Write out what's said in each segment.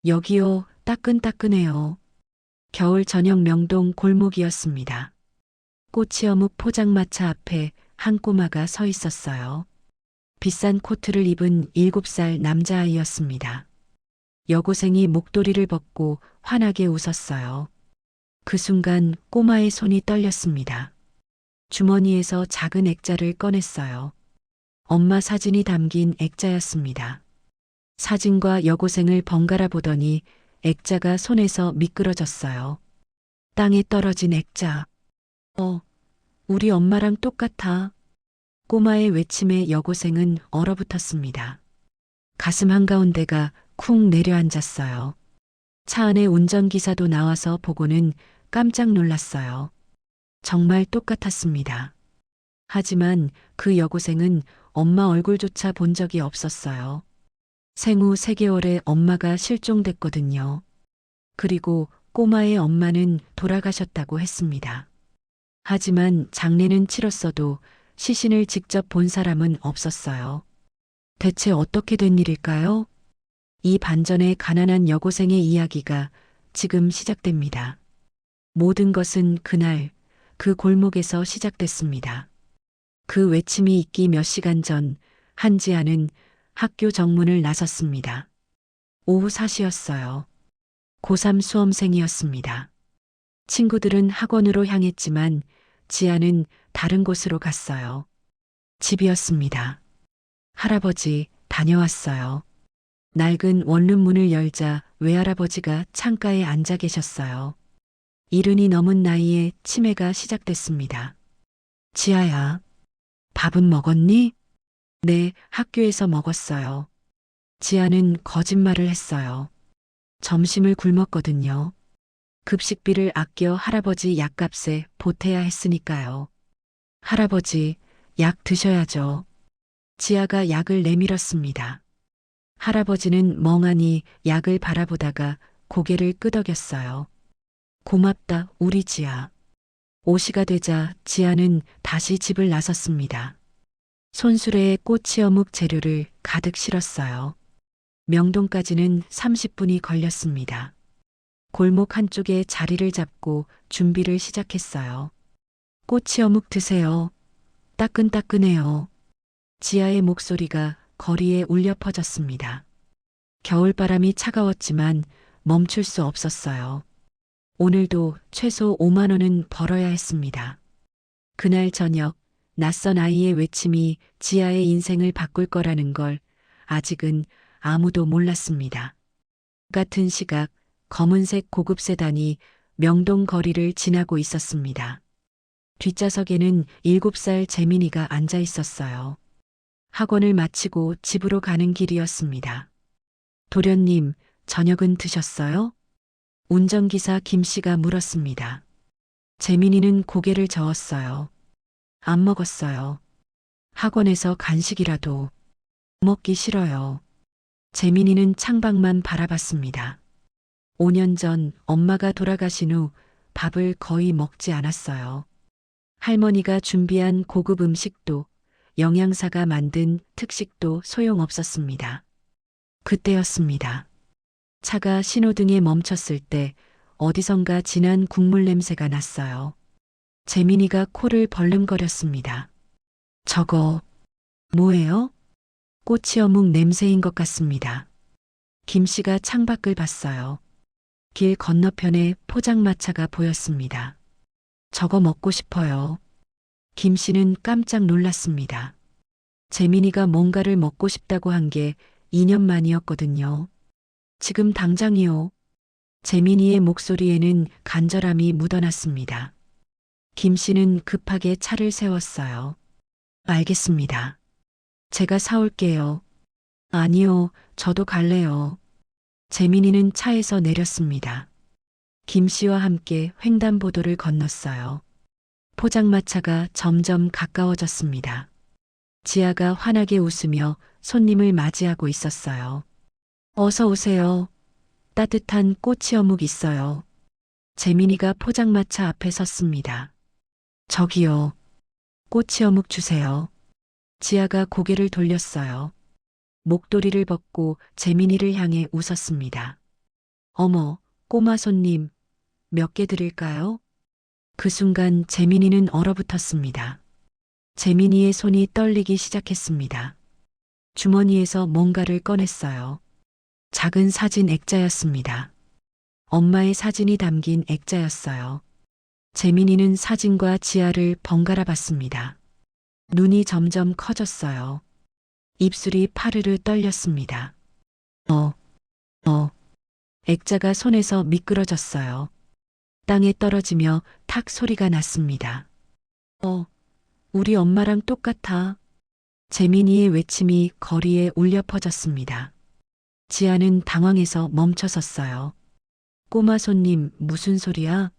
여기요, 따끈따끈해요. 겨울 저녁 명동 골목이었습니다. 꼬치어묵 포장마차 앞에 한 꼬마가 서 있었어요. 비싼 코트를 입은 7살 남자아이였습니다. 여고생이 목도리를 벗고 환하게 웃었어요. 그 순간 꼬마의 손이 떨렸습니다. 주머니에서 작은 액자를 꺼냈어요. 엄마 사진이 담긴 액자였습니다. 사진과 여고생을 번갈아 보더니 액자가 손에서 미끄러졌어요. 땅에 떨어진 액자. 우리 엄마랑 똑같아. 꼬마의 외침에 여고생은 얼어붙었습니다. 가슴 한가운데가 쿵 내려앉았어요. 차 안에 운전기사도 나와서 보고는 깜짝 놀랐어요. 정말 똑같았습니다. 하지만 그 여고생은 엄마 얼굴조차 본 적이 없었어요. 생후 3개월에 엄마가 실종됐거든요. 그리고 꼬마의 엄마는 돌아가셨다고 했습니다. 하지만 장례는 치렀어도 시신을 직접 본 사람은 없었어요. 대체 어떻게 된 일일까요? 이 반전의 가난한 여고생의 이야기가 지금 시작됩니다. 모든 것은 그날 그 골목에서 시작됐습니다. 그 외침이 있기 몇 시간 전 한지아는 학교 정문을 나섰습니다. 오후 4시였어요. 고3 수험생이었습니다. 친구들은 학원으로 향했지만 지아는 다른 곳으로 갔어요. 집이었습니다. 할아버지, 다녀왔어요. 낡은 원룸 문을 열자 외할아버지가 창가에 앉아 계셨어요. 70이 넘은 나이에 치매가 시작됐습니다. 지아야, 밥은 먹었니? 네, 학교에서 먹었어요. 지아는 거짓말을 했어요. 점심을 굶었거든요. 급식비를 아껴 할아버지 약값에 보태야 했으니까요. 할아버지, 약 드셔야죠. 지아가 약을 내밀었습니다. 할아버지는 멍하니 약을 바라보다가 고개를 끄덕였어요. 고맙다, 우리 지아. 오시가 되자 지아는 다시 집을 나섰습니다. 손수레에 꼬치어묵 재료를 가득 실었어요. 명동까지는 30분이 걸렸습니다. 골목 한쪽에 자리를 잡고 준비를 시작했어요. 꼬치어묵 드세요. 따끈따끈해요. 지아의 목소리가 거리에 울려 퍼졌습니다. 겨울바람이 차가웠지만 멈출 수 없었어요. 오늘도 최소 5만 원은 벌어야 했습니다. 그날 저녁 낯선 아이의 외침이 지아의 인생을 바꿀 거라는 걸 아직은 아무도 몰랐습니다. 같은 시각 검은색 고급 세단이 명동 거리를 지나고 있었습니다. 뒷좌석에는 7살 재민이가 앉아 있었어요. 학원을 마치고 집으로 가는 길이었습니다. 도련님, 저녁은 드셨어요? 운전기사 김 씨가 물었습니다. 재민이는 고개를 저었어요. 안 먹었어요. 학원에서 간식이라도 먹기 싫어요. 재민이는 창밖만 바라봤습니다. 5년 전 엄마가 돌아가신 후 밥을 거의 먹지 않았어요. 할머니가 준비한 고급 음식도 영양사가 만든 특식도 소용없었습니다. 그때였습니다. 차가 신호등에 멈췄을 때 어디선가 진한 국물 냄새가 났어요. 재민이가 코를 벌름거렸습니다. 저거 뭐예요? 꼬치어묵 냄새인 것 같습니다. 김 씨가 창밖을 봤어요. 길 건너편에 포장마차가 보였습니다. 저거 먹고 싶어요. 김 씨는 깜짝 놀랐습니다. 재민이가 뭔가를 먹고 싶다고 한 게 2년 만이었거든요. 지금 당장이요. 재민이의 목소리에는 간절함이 묻어났습니다. 김 씨는 급하게 차를 세웠어요. 알겠습니다. 제가 사올게요. 아니요, 저도 갈래요. 재민이는 차에서 내렸습니다. 김 씨와 함께 횡단보도를 건넜어요. 포장마차가 점점 가까워졌습니다. 지아가 환하게 웃으며 손님을 맞이하고 있었어요. 어서 오세요. 따뜻한 꼬치어묵 있어요. 재민이가 포장마차 앞에 섰습니다. 저기요. 꼬치어묵 주세요. 지아가 고개를 돌렸어요. 목도리를 벗고 재민이를 향해 웃었습니다. 어머, 꼬마 손님, 몇 개 드릴까요? 그 순간 재민이는 얼어붙었습니다. 재민이의 손이 떨리기 시작했습니다. 주머니에서 뭔가를 꺼냈어요. 작은 사진 액자였습니다. 엄마의 사진이 담긴 액자였어요. 재민이는 사진과 지아를 번갈아 봤습니다. 눈이 점점 커졌어요. 입술이 파르르 떨렸습니다. 어, 액자가 손에서 미끄러졌어요. 땅에 떨어지며 탁 소리가 났습니다. 우리 엄마랑 똑같아. 재민이의 외침이 거리에 울려 퍼졌습니다. 지아는 당황해서 멈춰섰어요. 꼬마 손님, 무슨 소리야?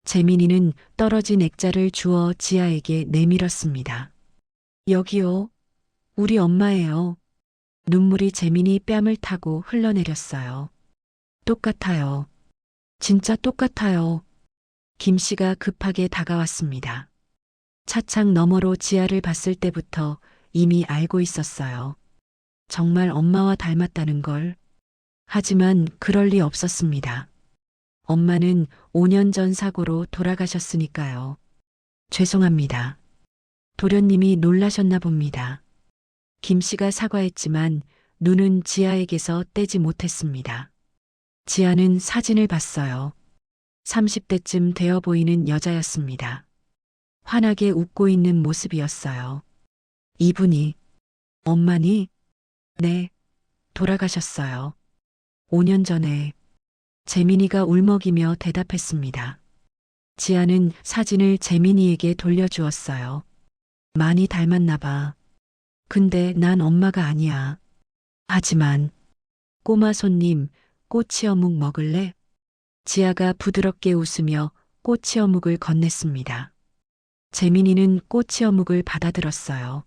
재민이는 떨어진 액자를 주워 지아에게 내밀었습니다. 여기요. 우리 엄마예요. 눈물이 재민이 뺨을 타고 흘러내렸어요. 똑같아요. 진짜 똑같아요. 김 씨가 급하게 다가왔습니다. 차창 너머로 지아를 봤을 때부터 이미 알고 있었어요. 정말 엄마와 닮았다는 걸. 하지만 그럴 리 없었습니다. 엄마는 5년 전 사고로 돌아가셨으니까요. 죄송합니다. 도련님이 놀라셨나 봅니다. 김 씨가 사과했지만 눈은 지아에게서 떼지 못했습니다. 지아는 사진을 봤어요. 30대쯤 되어 보이는 여자였습니다. 환하게 웃고 있는 모습이었어요. 이분이 엄마니? 네, 돌아가셨어요. 5년 전에. 재민이가 울먹이며 대답했습니다. 지아는 사진을 재민이에게 돌려주었어요. 많이 닮았나 봐. 근데 난 엄마가 아니야. 하지만 꼬마 손님, 꼬치 어묵 먹을래? 지아가 부드럽게 웃으며 꼬치 어묵을 건넸습니다. 재민이는 꼬치 어묵을 받아들었어요.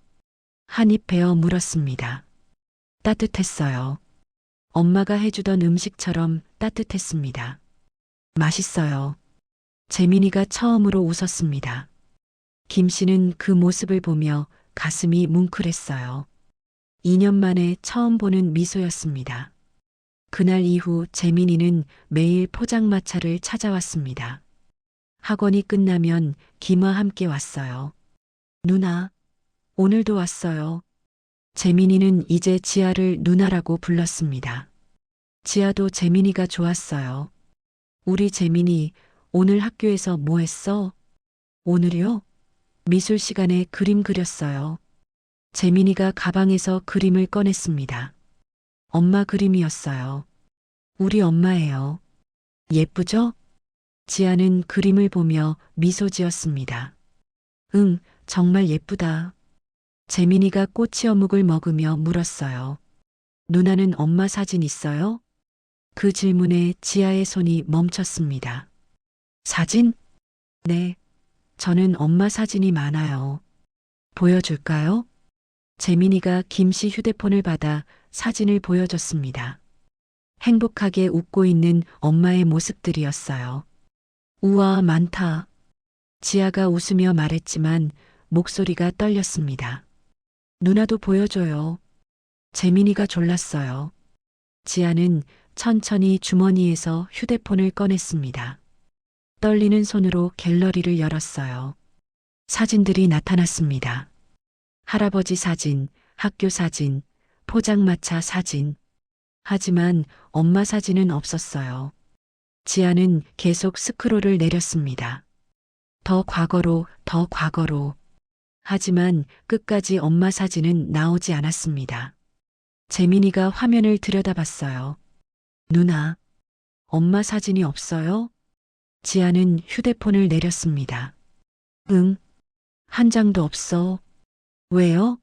한 입 베어 물었습니다. 따뜻했어요. 엄마가 해주던 음식처럼 따뜻했습니다. 맛있어요. 재민이가 처음으로 웃었습니다. 김 씨는 그 모습을 보며 가슴이 뭉클했어요. 2년 만에 처음 보는 미소였습니다. 그날 이후 재민이는 매일 포장마차를 찾아왔습니다. 학원이 끝나면 김과 함께 왔어요. 누나, 오늘도 왔어요. 재민이는 이제 지아를 누나라고 불렀습니다. 지아도 재민이가 좋았어요. 우리 재민이 오늘 학교에서 뭐 했어? 오늘이요? 미술 시간에 그림 그렸어요. 재민이가 가방에서 그림을 꺼냈습니다. 엄마 그림이었어요. 우리 엄마예요. 예쁘죠? 지아는 그림을 보며 미소 지었습니다. 응, 정말 예쁘다. 재민이가 꼬치 어묵을 먹으며 물었어요. 누나는 엄마 사진 있어요? 그 질문에 지아의 손이 멈췄습니다. 사진? 네, 저는 엄마 사진이 많아요. 보여줄까요? 재민이가 김씨 휴대폰을 받아 사진을 보여줬습니다. 행복하게 웃고 있는 엄마의 모습들이었어요. 우와, 많다. 지아가 웃으며 말했지만 목소리가 떨렸습니다. 누나도 보여줘요. 재민이가 졸랐어요. 지아는 천천히 주머니에서 휴대폰을 꺼냈습니다. 떨리는 손으로 갤러리를 열었어요. 사진들이 나타났습니다. 할아버지 사진, 학교 사진, 포장마차 사진. 하지만 엄마 사진은 없었어요. 지아는 계속 스크롤을 내렸습니다. 더 과거로, 더 과거로. 하지만 끝까지 엄마 사진은 나오지 않았습니다. 재민이가 화면을 들여다봤어요. 누나, 엄마 사진이 없어요? 지아는 휴대폰을 내렸습니다. 응, 한 장도 없어. 왜요?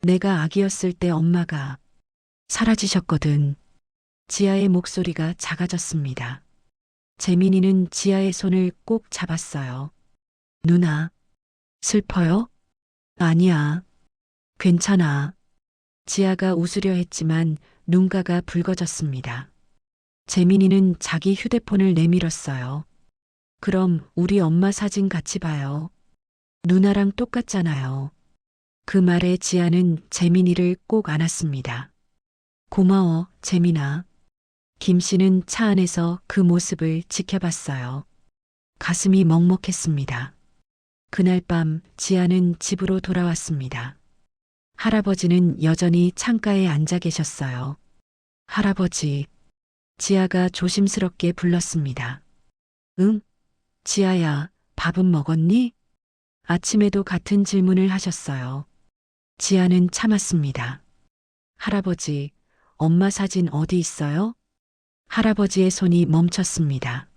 내가 아기였을 때 엄마가 사라지셨거든. 지아의 목소리가 작아졌습니다. 재민이는 지아의 손을 꼭 잡았어요. 누나, 슬퍼요? 아니야. 괜찮아. 지아가 웃으려 했지만 눈가가 붉어졌습니다. 재민이는 자기 휴대폰을 내밀었어요. 그럼 우리 엄마 사진 같이 봐요. 누나랑 똑같잖아요. 그 말에 지아는 재민이를 꼭 안았습니다. 고마워, 재민아. 김 씨는 차 안에서 그 모습을 지켜봤어요. 가슴이 먹먹했습니다. 그날 밤 지아는 집으로 돌아왔습니다. 할아버지는 여전히 창가에 앉아 계셨어요. 할아버지, 지아가 조심스럽게 불렀습니다. 응? 지아야, 밥은 먹었니? 아침에도 같은 질문을 하셨어요. 지아는 참았습니다. 할아버지, 엄마 사진 어디 있어요? 할아버지의 손이 멈췄습니다.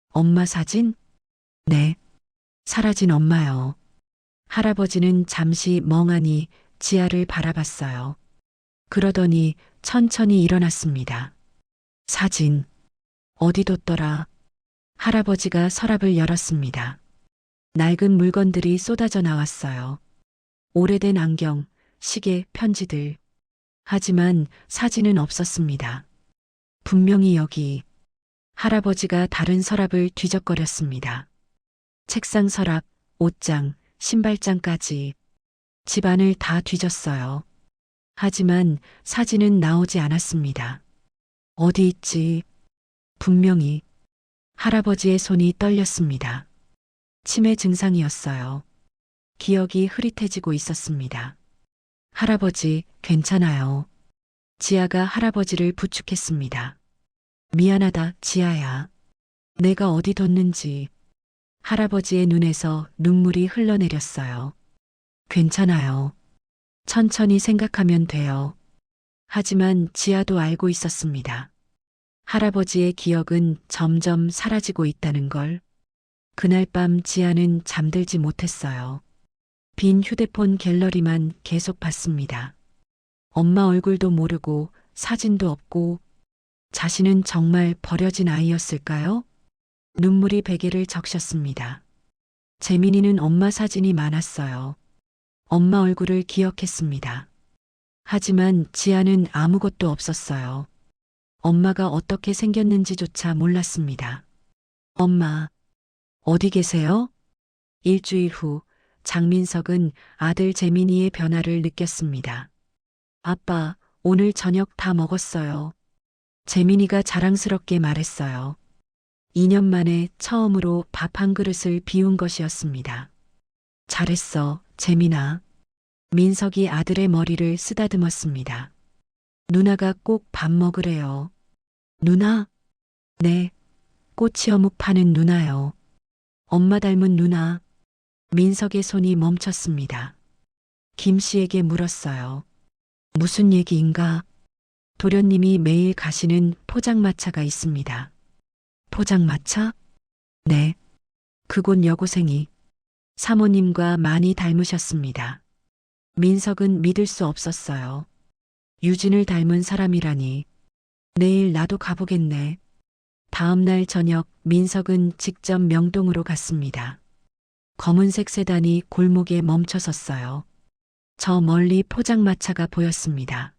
엄마 사진? 네. 사라진 엄마요. 할아버지는 잠시 멍하니 지아를 바라봤어요. 그러더니 천천히 일어났습니다. 사진. 어디 뒀더라? 할아버지가 서랍을 열었습니다. 낡은 물건들이 쏟아져 나왔어요. 오래된 안경, 시계, 편지들. 하지만 사진은 없었습니다. 분명히 여기. 할아버지가 다른 서랍을 뒤적거렸습니다. 책상 서랍, 옷장, 신발장까지. 집안을 다 뒤졌어요. 하지만 사진은 나오지 않았습니다. 어디 있지? 분명히. 할아버지의 손이 떨렸습니다. 치매 증상이었어요. 기억이 흐릿해지고 있었습니다. 할아버지, 괜찮아요. 지아가 할아버지를 부축했습니다. 미안하다, 지아야. 내가 어디 뒀는지. 할아버지의 눈에서 눈물이 흘러내렸어요. 괜찮아요. 천천히 생각하면 돼요. 하지만 지아도 알고 있었습니다. 할아버지의 기억은 점점 사라지고 있다는 걸. 그날 밤 지아는 잠들지 못했어요. 빈 휴대폰 갤러리만 계속 봤습니다. 엄마 얼굴도 모르고 사진도 없고 자신은 정말 버려진 아이였을까요? 눈물이 베개를 적셨습니다. 재민이는 엄마 사진이 많았어요. 엄마 얼굴을 기억했습니다. 하지만 지아는 아무것도 없었어요. 엄마가 어떻게 생겼는지조차 몰랐습니다. 엄마, 어디 계세요? 일주일 후 장민석은 아들 재민이의 변화를 느꼈습니다. 아빠, 오늘 저녁 다 먹었어요. 재민이가 자랑스럽게 말했어요. 2년 만에 처음으로 밥 한 그릇을 비운 것이었습니다. 잘했어, 재민아. 민석이 아들의 머리를 쓰다듬었습니다. 누나가 꼭 밥 먹으래요. 누나? 네, 꼬치 어묵 파는 누나요. 엄마 닮은 누나. 민석의 손이 멈췄습니다. 김 씨에게 물었어요. 무슨 얘기인가? 도련님이 매일 가시는 포장마차가 있습니다. 포장마차? 네. 그곳 여고생이 사모님과 많이 닮으셨습니다. 민석은 믿을 수 없었어요. 유진을 닮은 사람이라니. 내일 나도 가보겠네. 다음 날 저녁 민석은 직접 명동으로 갔습니다. 검은색 세단이 골목에 멈춰섰어요. 저 멀리 포장마차가 보였습니다.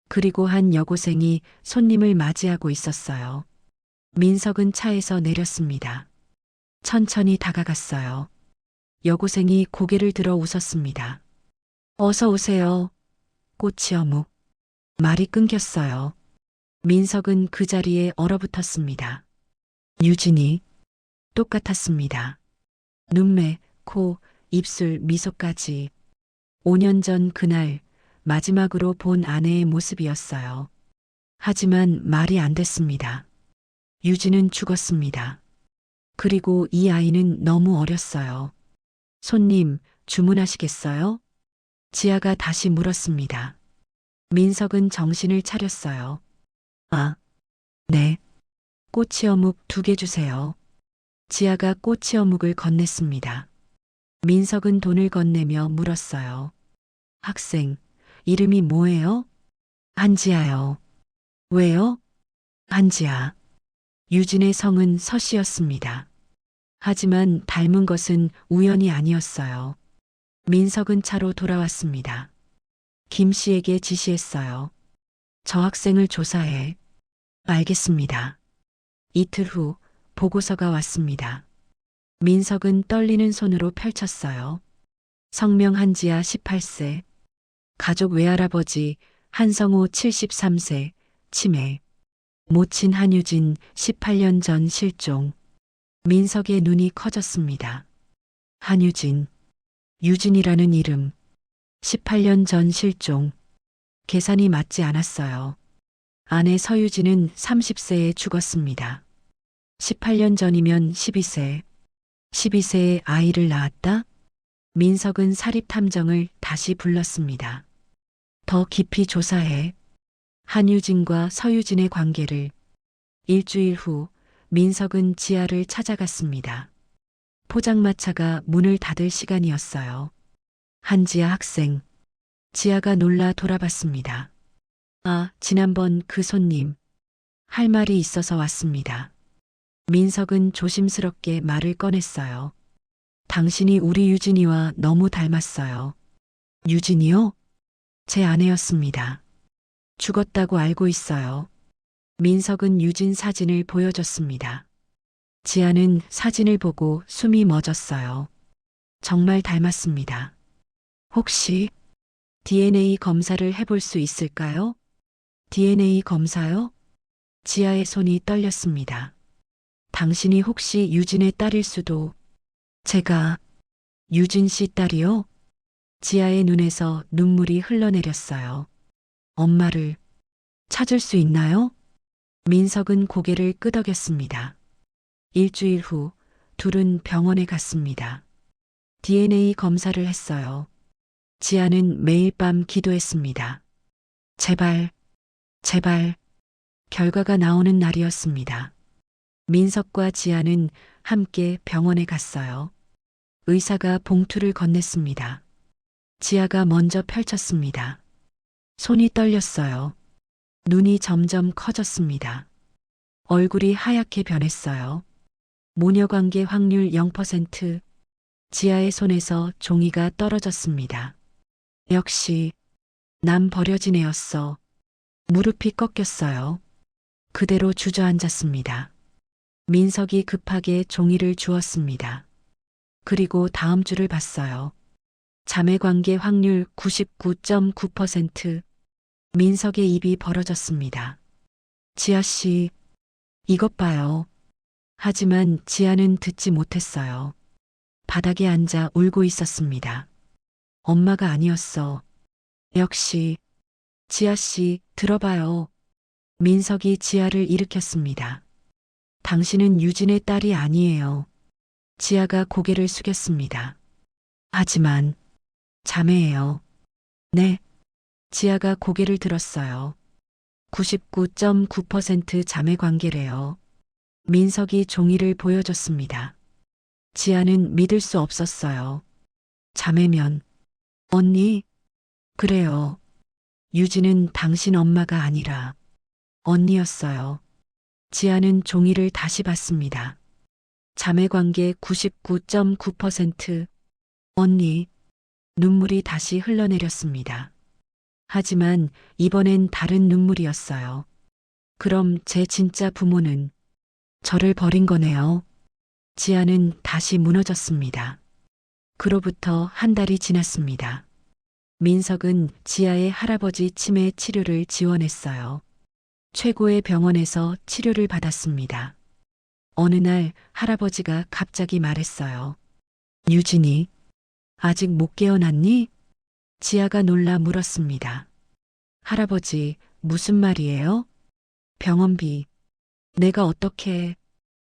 그리고 한 여고생이 손님을 맞이하고 있었어요. 민석은 차에서 내렸습니다. 천천히 다가갔어요. 여고생이 고개를 들어 웃었습니다. 어서 오세요. 꼬치 어묵. 말이 끊겼어요. 민석은 그 자리에 얼어붙었습니다. 유진이 똑같았습니다. 눈매, 코, 입술, 미소까지. 5년 전 그날 마지막으로 본 아내의 모습이었어요. 하지만 말이 안 됐습니다. 유진은 죽었습니다. 그리고 이 아이는 너무 어렸어요. 손님, 주문하시겠어요? 지아가 다시 물었습니다. 민석은 정신을 차렸어요. 아, 네. 꼬치 어묵 2개 주세요. 지아가 꼬치 어묵을 건넸습니다. 민석은 돈을 건네며 물었어요. 학생, 이름이 뭐예요? 한지아요. 왜요? 한지아. 유진의 성은 서씨였습니다. 하지만 닮은 것은 우연이 아니었어요. 민석은 차로 돌아왔습니다. 김 씨에게 지시했어요. 저 학생을 조사해. 알겠습니다. 이틀 후 보고서가 왔습니다. 민석은 떨리는 손으로 펼쳤어요. 성명 한지아 18세, 가족 외할아버지 한성호 73세, 치매. 모친 한유진 18년 전 실종. 민석의 눈이 커졌습니다. 한유진, 유진이라는 이름. 18년 전 실종. 계산이 맞지 않았어요. 아내 서유진은 30세에 죽었습니다. 18년 전이면 12세. 12세에 아이를 낳았다? 민석은 사립탐정을 다시 불렀습니다. 더 깊이 조사해. 한유진과 서유진의 관계를. 일주일 후 민석은 지아를 찾아갔습니다. 포장마차가 문을 닫을 시간이었어요. 한지아 학생. 지아가 놀라 돌아봤습니다. 아, 지난번 그 손님. 할 말이 있어서 왔습니다. 민석은 조심스럽게 말을 꺼냈어요. 당신이 우리 유진이와 너무 닮았어요. 유진이요? 제 아내였습니다. 죽었다고 알고 있어요. 민석은 유진 사진을 보여줬습니다. 지아는 사진을 보고 숨이 멎었어요. 정말 닮았습니다. 혹시 DNA 검사를 해볼 수 있을까요? DNA 검사요? 지아의 손이 떨렸습니다. 당신이 혹시 유진의 딸일 수도. 제가 유진 씨 딸이요? 지아의 눈에서 눈물이 흘러내렸어요. 엄마를 찾을 수 있나요? 민석은 고개를 끄덕였습니다. 일주일 후 둘은 병원에 갔습니다. DNA 검사를 했어요. 지아는 매일 밤 기도했습니다. 제발, 제발, 결과가 나오는 날이었습니다. 민석과 지아는 함께 병원에 갔어요. 의사가 봉투를 건넸습니다. 지아가 먼저 펼쳤습니다. 손이 떨렸어요. 눈이 점점 커졌습니다. 얼굴이 하얗게 변했어요. 모녀관계 확률 0%. 지아의 손에서 종이가 떨어졌습니다. 역시 남 버려진 애였어. 무릎이 꺾였어요. 그대로 주저앉았습니다. 민석이 급하게 종이를 주었습니다. 그리고 다음 줄을 봤어요. 자매관계 확률 99.9%. 민석의 입이 벌어졌습니다. 지아 씨, 이것 봐요. 하지만 지아는 듣지 못했어요. 바닥에 앉아 울고 있었습니다. 엄마가 아니었어. 역시. 지아 씨, 들어봐요. 민석이 지아를 일으켰습니다. 당신은 유진의 딸이 아니에요. 지아가 고개를 숙였습니다. 하지만 자매예요. 네. 지아가 고개를 들었어요. 99.9% 자매 관계래요. 민석이 종이를 보여줬습니다. 지아는 믿을 수 없었어요. 자매면. 언니? 그래요. 유진은 당신 엄마가 아니라 언니였어요. 지아는 종이를 다시 봤습니다. 자매관계 99.9%. 언니. 눈물이 다시 흘러내렸습니다. 하지만 이번엔 다른 눈물이었어요. 그럼 제 진짜 부모는 저를 버린 거네요. 지아는 다시 무너졌습니다. 그로부터 한 달이 지났습니다. 민석은 지아의 할아버지 치매 치료를 지원했어요. 최고의 병원에서 치료를 받았습니다. 어느 날 할아버지가 갑자기 말했어요. 유진이, 아직 못 깨어났니? 지아가 놀라 물었습니다. 할아버지, 무슨 말이에요? 병원비. 내가 어떻게...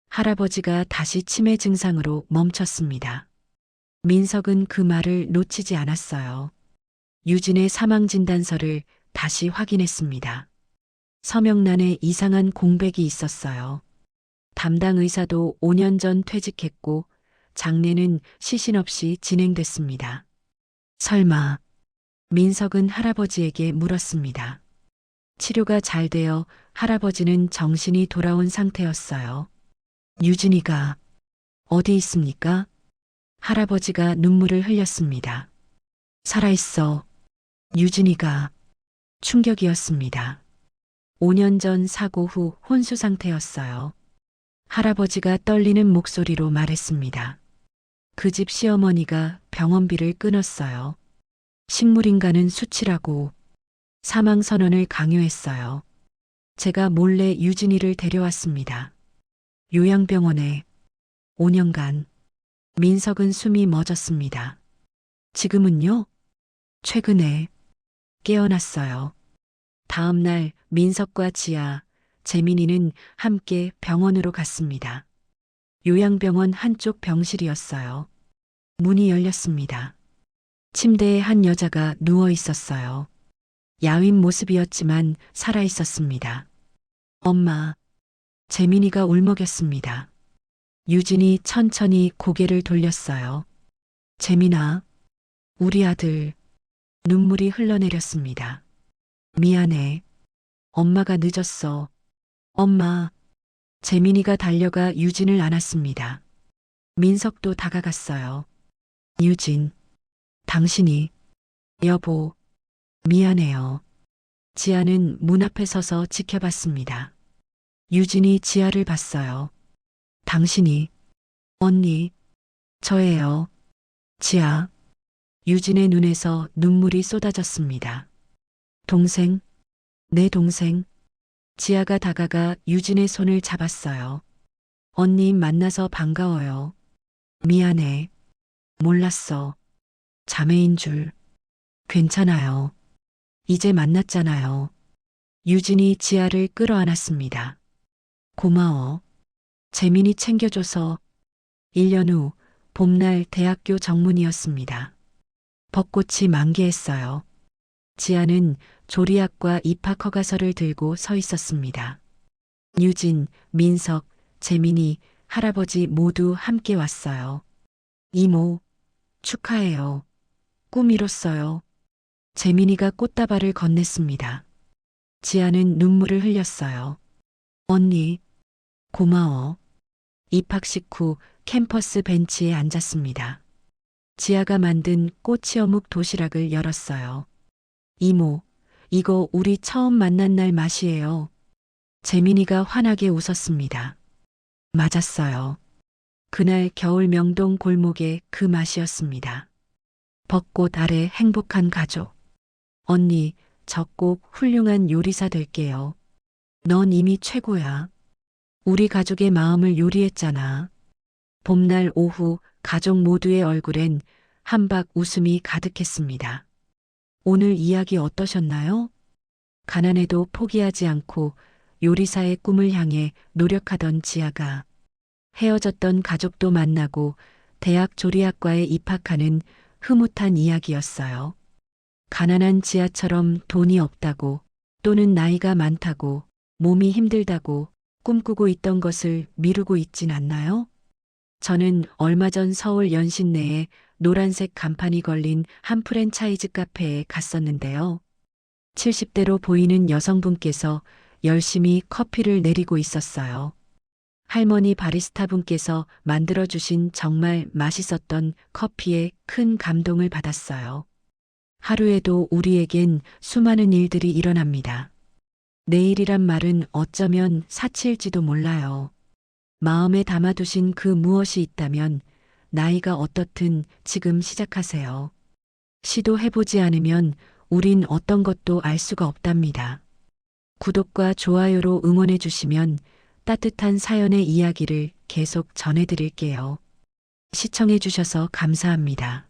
할아버지가 다시 치매 증상으로 멈췄습니다. 민석은 그 말을 놓치지 않았어요. 유진의 사망 진단서를 다시 확인했습니다. 서명란에 이상한 공백이 있었어요. 담당 의사도 5년 전 퇴직했고 장례는 시신 없이 진행됐습니다. 설마... 민석은 할아버지에게 물었습니다. 치료가 잘 되어 할아버지는 정신이 돌아온 상태였어요. 유진이가 어디 있습니까? 할아버지가 눈물을 흘렸습니다. 살아있어. 유진이가. 충격이었습니다. 5년 전 사고 후 혼수 상태였어요. 할아버지가 떨리는 목소리로 말했습니다. 그 집 시어머니가 병원비를 끊었어요. 식물인간은 수치라고 사망 선언을 강요했어요. 제가 몰래 유진이를 데려왔습니다. 요양병원에 5년간. 민석은 숨이 멎었습니다. 지금은요? 최근에 깨어났어요. 다음 날 민석과 지아, 재민이는 함께 병원으로 갔습니다. 요양병원 한쪽 병실이었어요. 문이 열렸습니다. 침대에 한 여자가 누워 있었어요. 야윈 모습이었지만 살아 있었습니다. 엄마, 재민이가 울먹였습니다. 유진이 천천히 고개를 돌렸어요. 재민아, 우리 아들. 눈물이 흘러내렸습니다. 미안해. 엄마가 늦었어. 엄마. 재민이가 달려가 유진을 안았습니다. 민석도 다가갔어요. 유진, 당신이. 여보, 미안해요. 지아는 문 앞에 서서 지켜봤습니다. 유진이 지아를 봤어요. 당신이. 언니. 저예요. 지아. 유진의 눈에서 눈물이 쏟아졌습니다. 동생. 내 동생. 지아가 다가가 유진의 손을 잡았어요. 언니 만나서 반가워요. 미안해. 몰랐어. 자매인 줄. 괜찮아요. 이제 만났잖아요. 유진이 지아를 끌어안았습니다. 고마워. 재민이 챙겨줘서. 1년 후 봄날 대학교 정문이었습니다. 벚꽃이 만개했어요. 지아는 조리학과 입학 허가서를 들고 서 있었습니다. 유진, 민석, 재민이, 할아버지 모두 함께 왔어요. 이모, 축하해요. 꿈 이뤘어요. 재민이가 꽃다발을 건넸습니다. 지아는 눈물을 흘렸어요. 언니, 고마워. 입학식 후 캠퍼스 벤치에 앉았습니다. 지아가 만든 꼬치 어묵 도시락을 열었어요. 이모, 이거 우리 처음 만난 날 맛이에요. 재민이가 환하게 웃었습니다. 맞았어요. 그날 겨울 명동 골목의 그 맛이었습니다. 벚꽃 아래 행복한 가족. 언니, 저 꼭 훌륭한 요리사 될게요. 넌 이미 최고야. 우리 가족의 마음을 요리했잖아. 봄날 오후 가족 모두의 얼굴엔 한박 웃음이 가득했습니다. 오늘 이야기 어떠셨나요? 가난해도 포기하지 않고 요리사의 꿈을 향해 노력하던 지아가 헤어졌던 가족도 만나고 대학 조리학과에 입학하는 흐뭇한 이야기였어요. 가난한 지아처럼 돈이 없다고 또는 나이가 많다고 몸이 힘들다고 꿈꾸고 있던 것을 미루고 있진 않나요? 저는 얼마 전 서울 연신내에 노란색 간판이 걸린 한 프랜차이즈 카페에 갔었는데요. 70대로 보이는 여성분께서 열심히 커피를 내리고 있었어요. 할머니 바리스타 분께서 만들어주신 정말 맛있었던 커피에 큰 감동을 받았어요. 하루에도 우리에겐 수많은 일들이 일어납니다. 내일이란 말은 어쩌면 사치일지도 몰라요. 마음에 담아두신 그 무엇이 있다면 나이가 어떻든 지금 시작하세요. 시도해보지 않으면 우린 어떤 것도 알 수가 없답니다. 구독과 좋아요로 응원해주시면 따뜻한 사연의 이야기를 계속 전해드릴게요. 시청해주셔서 감사합니다.